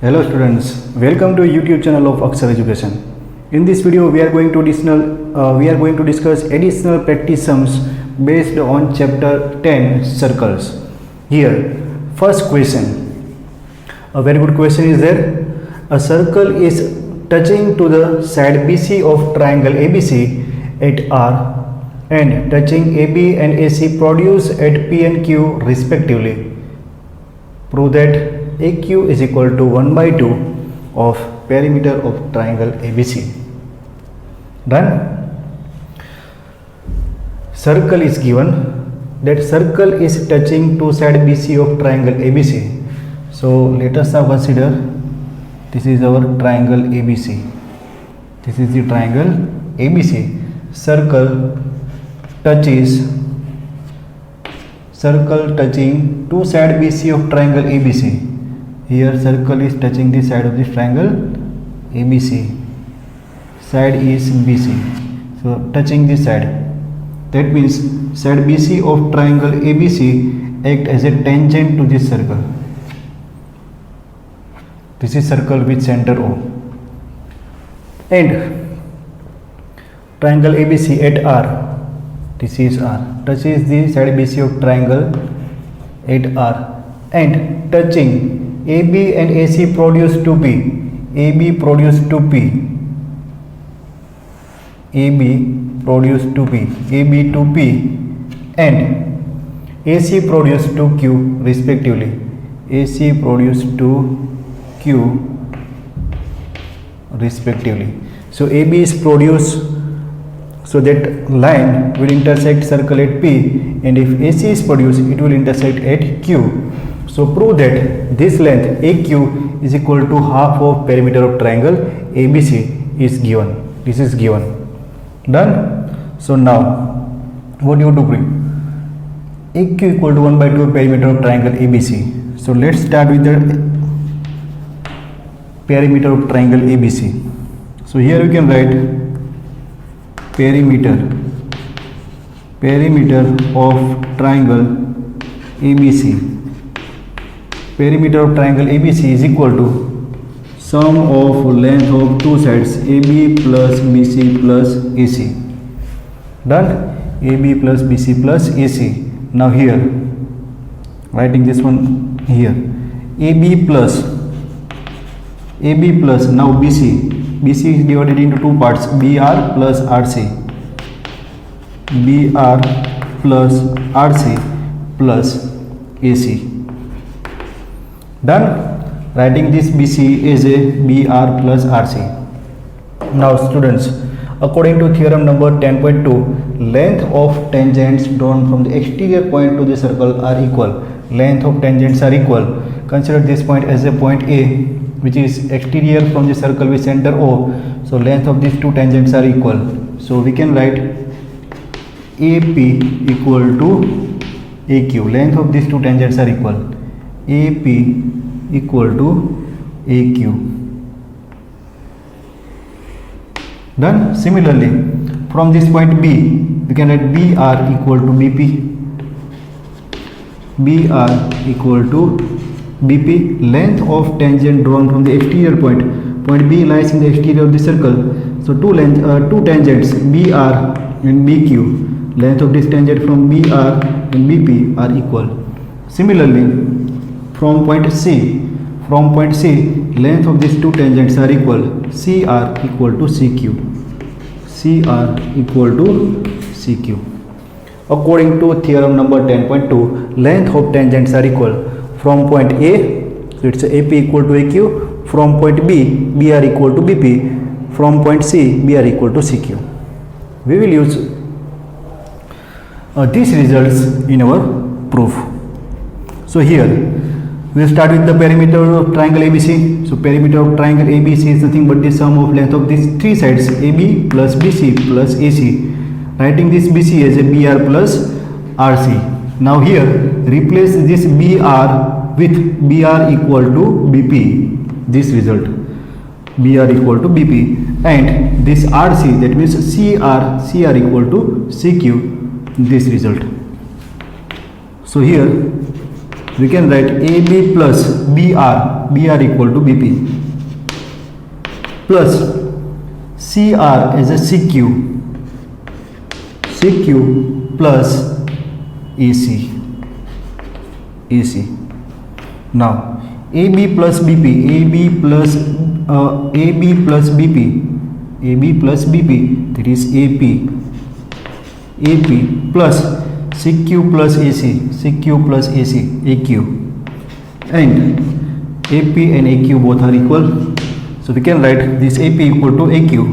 Hello students, welcome to YouTube channel of Akshar Education. In this video we are going to discuss additional practice sums based on chapter 10 circles. Here first question, a very good question is there. A circle is touching to the side BC of triangle ABC at R and touching AB and AC produce at P and Q respectively. Prove that AQ is equal to 1 by 2 of perimeter of triangle ABC. Done. Circle is given. That circle is touching to side BC of triangle ABC. So let us now consider this is our triangle ABC. This is the triangle ABC. Circle touching two side BC of triangle ABC. Here circle is touching the side of this triangle ABC. Side is BC. So touching this side. That means side BC of triangle ABC act as a tangent to this circle. This is circle with center O. And triangle ABC at R. This is R. Touches the side BC of triangle at R and touching AB and AC produce 2P. AB produce 2P. AB produce 2P. AB 2P and AC produce 2Q respectively. AC produce 2Q respectively. So AB is produced, so that line will intersect circle at P, and if AC is produced it will intersect at Q. So prove that this length AQ is equal to half of perimeter of triangle ABC is given. This is given. Done. So now what you do prove? AQ equal to 1 by 2 of perimeter of triangle ABC. So let's start with the perimeter of triangle ABC. So here we can write perimeter of triangle ABC. Perimeter of triangle ABC is equal to sum of length of two sides AB plus BC plus AC. Done. AB plus BC plus AC. Now here writing this one here, AB plus now BC is divided into two parts, BR plus RC. BR plus RC plus AC. Done. Writing this BC as a BR plus RC. Now students, according to theorem number 10.2, length of tangents drawn from the exterior point to the circle are equal. Length of tangents are equal. Consider this point as a point A, which is exterior from the circle with center O. So length of these two tangents are equal. So we can write AP equal to AQ. Length of these two tangents are equal. AP equal to AQ. Done. Similarly, from this point B, we can write BR equal to BP. BR equal to BP. Length of tangent drawn from the exterior point. Point B lies in the exterior of the circle. So two tangents BR and BQ. Length of this tangent from BR and BP are equal. Similarly, from point C, length of these two tangents are equal. CR equal to CQ. CR equal to CQ. According to theorem number 10.2, length of tangents are equal. From point A, so it's AP equal to AQ. From point B, BR equal to BP. From point C, BR equal to CQ. We will use these results in our proof. So here we will start with the perimeter of triangle ABC. So perimeter of triangle ABC is nothing but the sum of length of these three sides AB plus BC plus AC. Writing this BC as a BR plus RC. Now here replace this BR with BR equal to BP. This result, BR equal to BP, and this RC, that means CR equal to CQ. This result. So here we can write AB plus BR BR equal to BP plus CR as a CQ plus AC. Now AB plus BP, AB plus BP, that is AP plus CQ plus AC, AQ, and AP and AQ both are equal. So we can write this AP equal to AQ.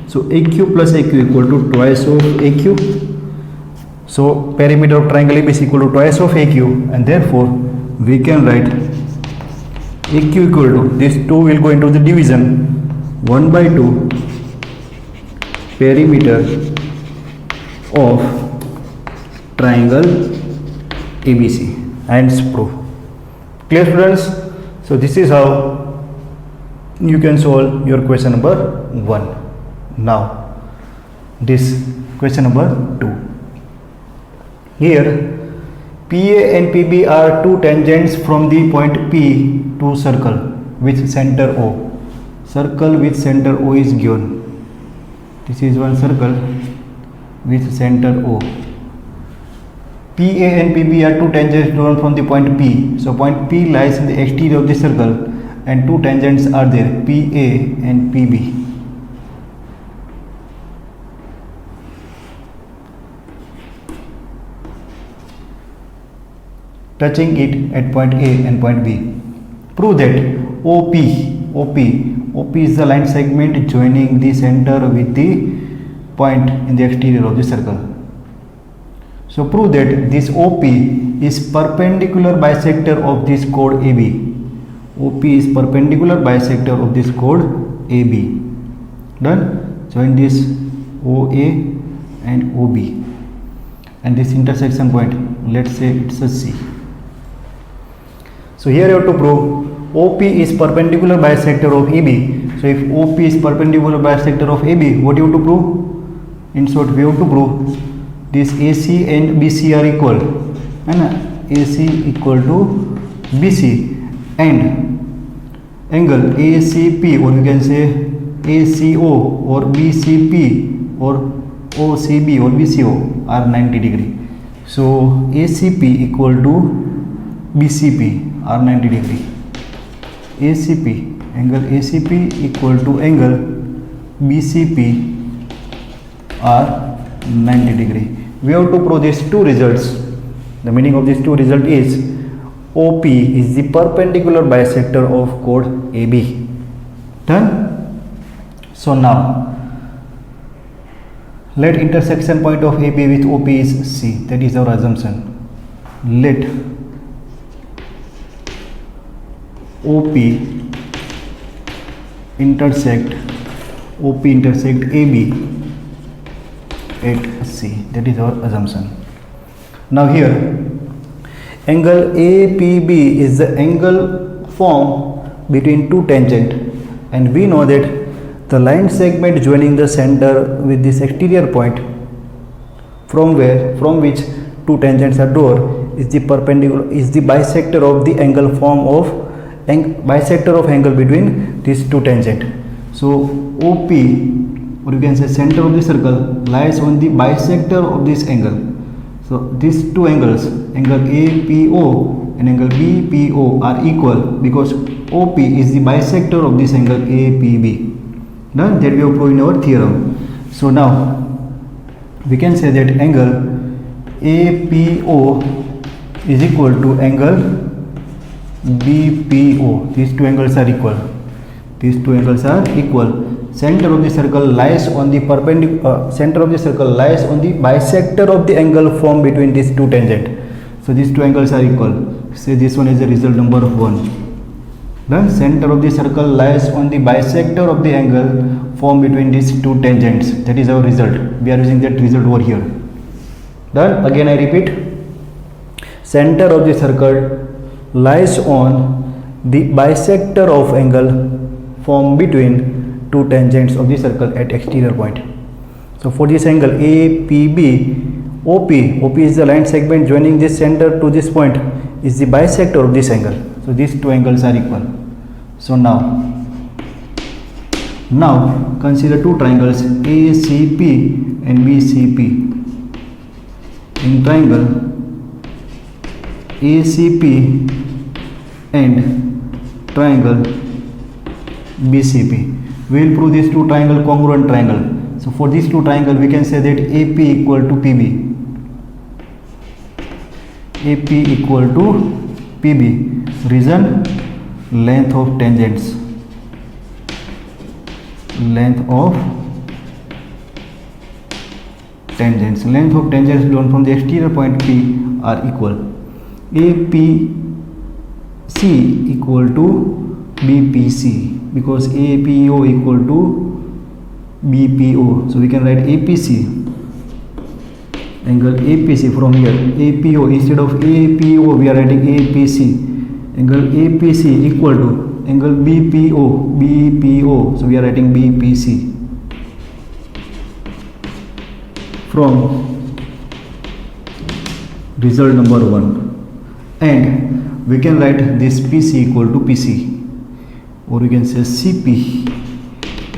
So AQ plus AQ equal to twice of AQ. So perimeter of triangle AB is equal to twice of AQ, and therefore we can write AQ equal to, this 2 will go into the division, 1 by 2 perimeter of triangle ABC, and proof. Clear, students? So this is how you can solve your question number 1. Now this question number 2. Here PA and PB are two tangents from the point P to circle with center O. Circle with center O is given. This is one circle with center O. PA and PB are two tangents drawn from the point P. So point P lies in the exterior of the circle and two tangents are there, PA and PB. Touching it at point A and point B. Prove that OP is the line segment joining the center with the point in the exterior of the circle. So prove that this OP is perpendicular bisector of this chord AB. OP is perpendicular bisector of this chord AB. Done? Join this OA and OB, and this intersection point, let's say it's a C. So here you have to prove OP is perpendicular bisector of AB. So if OP is perpendicular bisector of AB, what you have to prove? In short, we have to prove this AC and BC are equal. AC equal to BC, and angle ACP, or we can say ACO or BCP or OCB or BCO are 90 degree. So ACP equal to BCP are 90 degree. Angle ACP equal to angle BCP are 90 degree. We have to prove these two results. The meaning of these two results is OP is the perpendicular bisector of chord AB. Done? So now let intersection point of AB with OP is C. That is our assumption. Let OP intersect AB at C. That is our assumption. Now here angle APB is the angle formed between two tangents, and we know that the line segment joining the center with this exterior point from which two tangents are drawn is the bisector of the angle form of bisector of angle between these two tangents. So OP, or you can say center of the circle, lies on the bisector of this angle. So these two angles, angle APO and angle BPO, are equal because OP is the bisector of this angle APB. Done? That we have proved in our theorem. So now we can say that angle APO is equal to angle BPO. These two angles are equal. Center of the circle lies on the bisector of the angle formed between these two tangents. So these two angles are equal. Say this one is the result number 1. Then center of the circle lies on the bisector of the angle formed between these two tangents. That is our result. We are using that result over here. Done? Again I repeat. Center of the circle lies on the bisector of angle formed between two tangents of the circle at exterior point. So for this angle APB, OP is the line segment joining this center to this point, is the bisector of this angle. So these two angles are equal. So now consider two triangles ACP and BCP. In triangle ACP and triangle BCP, we will prove these two triangle congruent triangle. So for these two triangle we can say that AP equal to PB. AP equal to PB. Reason, length of tangents. Length of tangents drawn from the exterior point P are equal. APC equal to BPC, because APO equal to BPO. So we can write APC, angle APC from here. APO, instead of APO we are writing APC. Angle APC equal to angle BPO. So we are writing BPC. From result number 1, and we can write this PC equal to PC, or we can say CP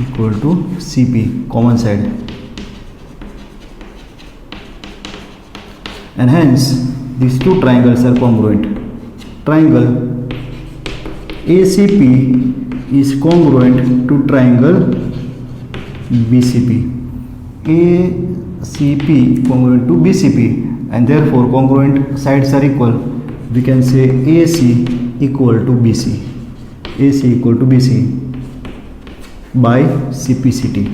equal to CP, common side, and hence these two triangles are congruent. Triangle ACP is congruent to triangle BCP. ACP congruent to BCP, and therefore congruent sides are equal. We can say AC equal to BC. AC equal to BC by CPCT.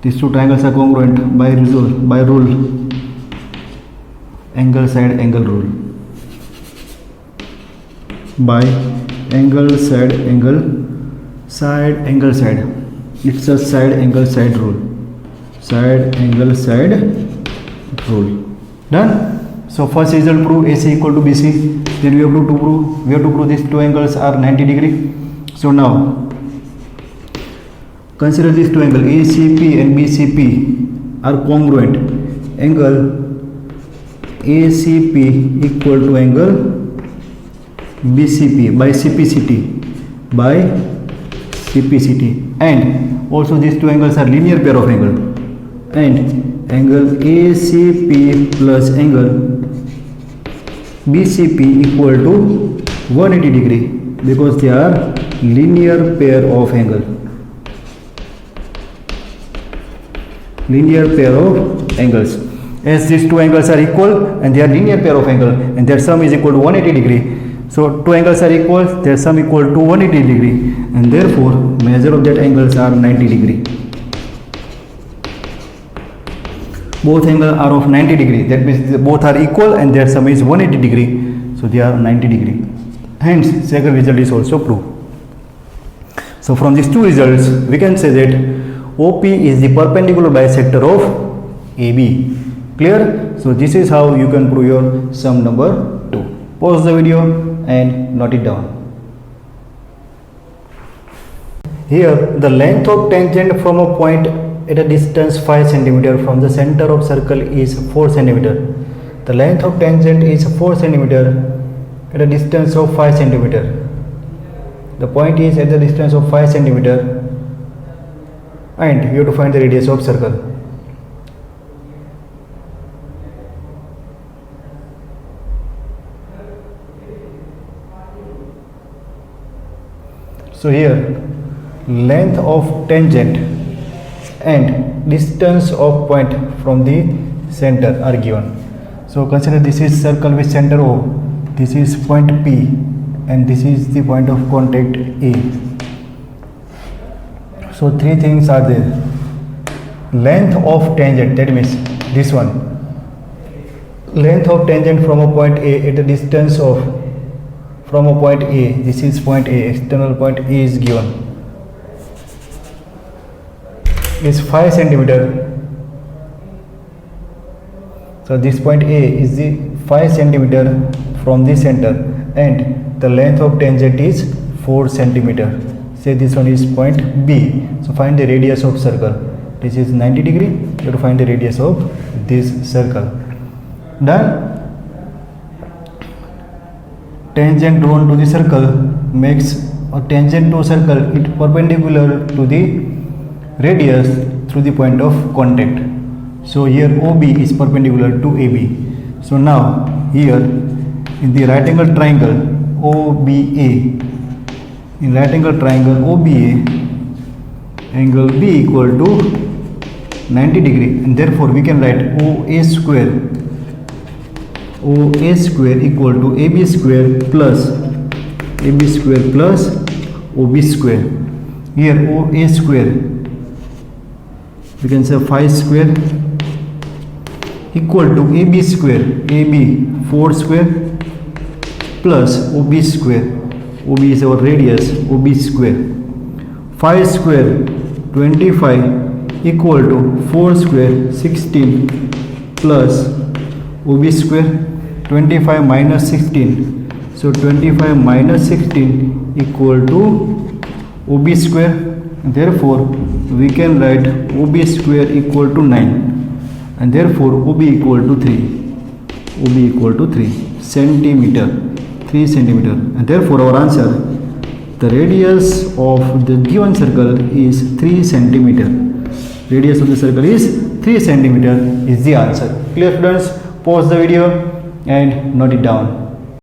These two triangles are congruent by rule angle side angle rule. By angle side angle side. It's a side angle side rule. Side angle side rule. Done. So first result, prove AC equal to BC. Then we have to prove these two angles are 90 degree. So now consider these two angles ACP and BCP are congruent. Angle ACP equal to angle BCP by CPCT, and also these two angles are linear pair of angle, and angle ACP plus angle BCP equal to 180 degree, because they are linear pair of angle. Linear pair of angles. As these two angles are equal and they are linear pair of angle, and their sum is equal to 180 degree. So two angles are equal, their sum equal to 180 degree, and therefore measure of that angles are 90 degree. Both angles are of 90 degree. That means both are equal and their sum is 180 degree. So they are 90 degree. Hence second result is also proved. So from these two results we can say that OP is the perpendicular bisector of AB. Clear? So this is how you can prove your sum number 2. Pause the video and note it down. Here the length of tangent from a point at a distance 5 cm from the center of circle is 4 cm. The length of tangent is 4 cm at a distance of 5 cm. The point is at the distance of 5 cm, and you have to find the radius of circle. So here length of tangent and distance of point from the center are given. So consider this is circle with center O, this is point P, and this is the point of contact A. So three things are there. Length of tangent, that means this one. Length of tangent from a point A at a distance of from a point A, this is point A, external point A is given, is 5 cm. So this point A is the 5 cm from the center, and the length of tangent is 4 cm. Say this one is point B. So find the radius of circle. This is 90 degree. You have to find the radius of this circle. Done. tangent drawn to the circle makes a tangent to a circle it perpendicular to the radius through the point of contact. So here OB is perpendicular to AB. So now here in the right angle triangle OBA, in right angle triangle OBA, angle B equal to 90 degree, and therefore we can write OA square equal to AB square plus OB square. Here OA square we can say 5 square equal to AB square, AB 4 square plus OB square, OB is our radius, OB square. 5 square 25 equal to 4 square 16 plus OB square. 25 minus 16, so 25 minus 16 equal to OB square. Therefore we can write OB square equal to 9, and therefore OB equal to 3, OB equal to 3 centimeter, and therefore our answer, the radius of the given circle is 3 centimeter. Radius of the circle is 3 centimeter is the answer. Clear students? Pause the video and note it down.